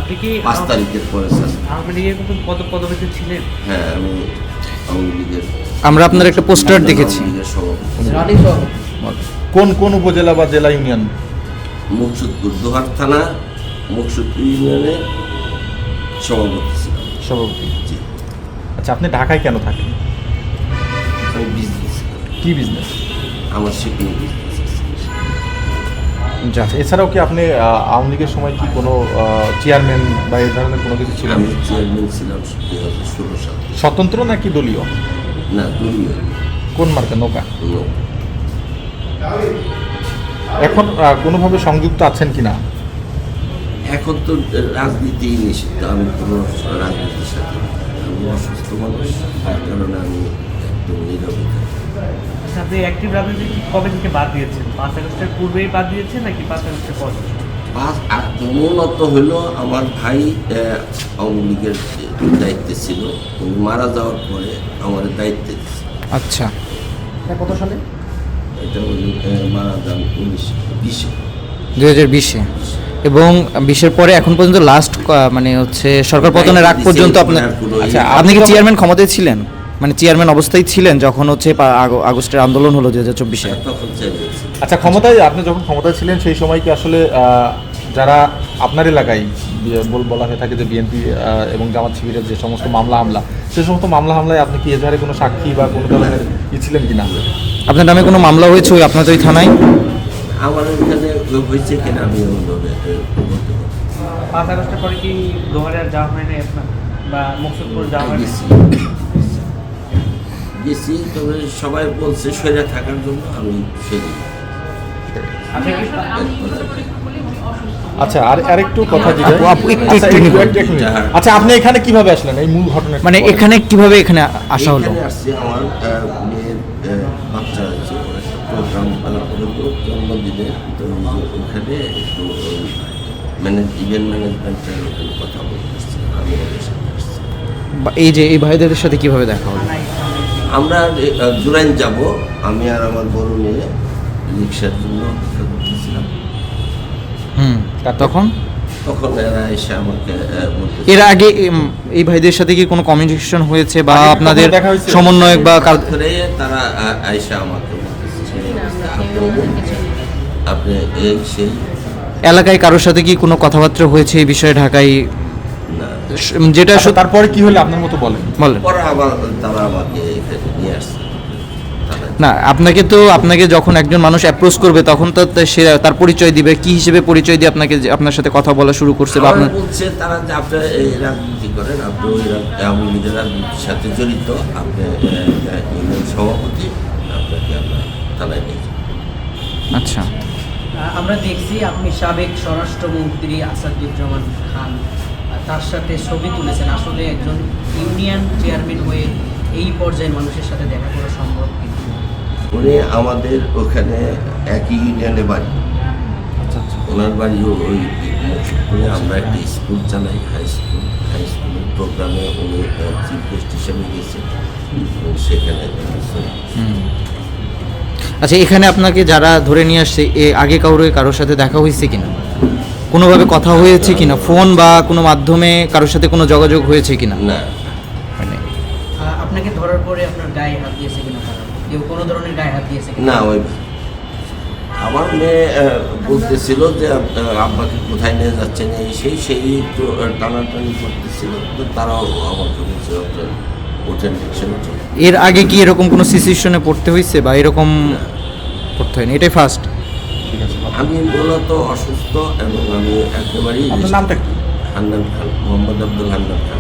আপনি কি 5 তারিখের পরে স্যার। আওয়ামী লীগের কোনো পদবিতে ছিলেন? হ্যাঁ, আমি আওয়ামী লীগের, আমরা আপনার একটা পোস্টার দেখেছি। আওয়ামী লীগের সভাপতি। কোন কোন উপজেলা বা জেলা ইউনিয়ন? মুকসুদপুর দোহার থানা মুকসুদপুর ইউনিয়নের সভাপতি ছিলাম। সভাপতি। জি। আচ্ছা, আপনি ঢাকায় কেন থাকেন? আমি বিজনেস, কি বিজনেস? আমার শিপিং বিজনেস আছে। আচ্ছা, এছাড়াও কি আপনি আওয়ামী লীগের সময় কি কোনো চেয়ারম্যান বা এই ধরনের কোনো কিছু ছিলেন? আমি চেয়ারম্যান ছিলাম 2016 সালে। স্বতন্ত্র নাকি দলীয়? না, দলীয়। কোন মার্কা? নৌকা। No। এখন কোনোভাবে সংযুক্ত আছেন কি না? এখন তো রাজনীতি নিষিদ্ধ, আমি কোনো রাজনীতির সাথে না। আমি অসুস্থ মানুষ, তার কারণে আমি একদম নীরবে থাকি। আচ্ছা, আপনি অ্যাক্টিভ রাজনীতি কবে থেকে বাদ দিয়েছেন? 5 আগস্টের পূর্বেই বাদ দিয়েছেন নাকি 5 আগস্টের পর? মূলত হলো আমার ভাই আওয়ামী লীগের দায়িত্বে ছিল, উনি মারা যাওয়ার পরে আমার দায়িত্বে দিচ্ছে। আচ্ছা, কত সালে? এটা উনি মারা যান 2020-এ। 2020-এ। এবং 20-এর পরে এখন পর্যন্ত লাস্ট মানে হচ্ছে সরকার পতনের আগ পর্যন্ত আপনার, আচ্ছা, আপনি কি চেয়ারম্যান ক্ষমতায় ছিলেন? মানে চেয়ারম্যান অবস্থায় ছিলেন যখন হচ্ছে আগস্টের আন্দোলন হলো 2024-এ? তখন চেয়ারম্যান ছিল। আচ্ছা, আপনি যখন ক্ষমতায় ছিলেন সেই সময় কি আসলে যারা আপনার এলাকায় বলা হয়ে থাকে যে বিএনপি এবং জামাত শিবিরের যে সমস্ত মামলা হামলা, সে সমস্ত মামলা হামলায় আপনি কি এজাহারে কোনো সাক্ষী বা কোনো ধরনের ছিলেন কি না? আপনার নামে কোনো মামলা হয়েছে ওই আপনার ওই থানায়? আমার এখানে হয়েছে কিনা আমি বলতে পারবো। 5 আগস্টের পরে কি দোহারে আর যাওয়া হয় না আপনার, বা মুকসুদপুর যাওয়া হয় না? গেছি, তবে সবাই বলছে সরে থাকার জন্য আমি সেরে। আপনি কি আচ্ছা, আরেকটু কথা জিজ্ঞাসা। আপু, একটু মিনিট। আচ্ছা, আপনি এখানে কিভাবে আসলেন? এই মূল ঘটনা মানে এখানে কিভাবে এখানে আসা হলো? এখানে আসছি, আমার মেয়ের বাচ্চা আছে, ওর একটা প্রোগ্রাম করবো জন্মদিনে, তো ওখানে একটু ইভেন্ট ম্যানেজমেন্টের কথা বলতে আসছি, আমি ওদের সাথে আসছি। এই যে এই ভাইদের সাথে কিভাবে দেখা হলো? আমরা জুরাইন যাব, আমি আর আমার বড় মেয়ে রিক্সার জন্য অপেক্ষা করতেছিলাম। তখন এরা এসে আমাকে বলতে, এর আগে এই ভাইদের সাথে কি কোনো কমিউনিকেশন হয়েছে বা আগে আপনাদের কখনো দেখা হয়েছে? সমন্বয়ক বা ধরে তারা এসে আমাকে বলতেছে আপনি এই সেই। এলাকায় কারোর সাথে কি কোনো কথাবার্তা হয়েছে এই বিষয়ে ঢাকায়? না, যেটা আচ্ছা, তারপরে কি হলো আপনার মতো বলেন? বলেন পরে আবার তারা আমাকে এখানে নিয়ে আসছে। না, আপনাকে যখন একজন মানুষ অ্যাপ্রোচ করবে তখন তো সে তার পরিচয় দিবে, কি হিসেবে পরিচয় দিয়ে আপনার সাথে কথা বলা শুরু করছে বা আপনার? বলছে তারা যে আপনি এই রাজনীতি করেন, আপনি ওই আওয়ামী লীগের রাজনীতির সাথে জড়িত, আপনি ইউনিয়ন সভাপতি, আপনাকে আমরা থানায় নিয়ে যাই। আচ্ছা, আমরা দেখছি আপনি সাবেক স্বরাষ্ট্রমন্ত্রী আসাদুজ্জামান খান তার সাথে ছবি তুলেছেন। আসলে একজন ইউনিয়ন চেয়ারম্যান হয়ে এই পর্যায়ের মানুষের সাথে দেখা করা সম্ভব কি? উনি আমাদের ওখানে একই ইউনিয়নে বাড়ি। আচ্ছা আচ্ছা। ওনার বাড়িও ওই মুকসুদপুরে। আমরা একটা স্কুল চালাই, হাই স্কুলের প্রোগ্রামে উনি চিফ গেস্ট হিসেবে গেছে, সেখানে আচ্ছা, এখানে আপনাকে যারা ধরে নিয়ে আসছে আগে কারোর সাথে দেখা হয়েছে কিনা, কোনোভাবে কথা হয়েছে কিনা, ফোন বা কোনো মাধ্যমে কারোর সাথে কোনো যোগাযোগ হয়েছে কিনা? না। মানে আপনাকে ধরার পরে আপনার গায়ে হাত দিয়েছে কিনা তারা? কেউ কোনো ধরনের গায়ে হাত দিয়েছে কিনা? না, ওই আমার মেয়ে বলতেছিল যে আব্বাকে কোথায় নিয়ে যাচ্ছেন, সেই একটু টানাটানি করতেছিল, তো তারাও আমাকে বলছে আপনার ওঠেন রিক্সায় ওঠেন। এর আগে কি এরকম কোনো সিচুয়েশনে পড়তে হয়েছে বা এরকম পড়তে হয়নি, এটাই ফার্স্ট? ঠিক আছে। আমি মূলত অসুস্থ এবং আমি একেবারেই আপনার নামটা কি? হান্নান খান, মোহাম্মদ আব্দুল হান্নান খান।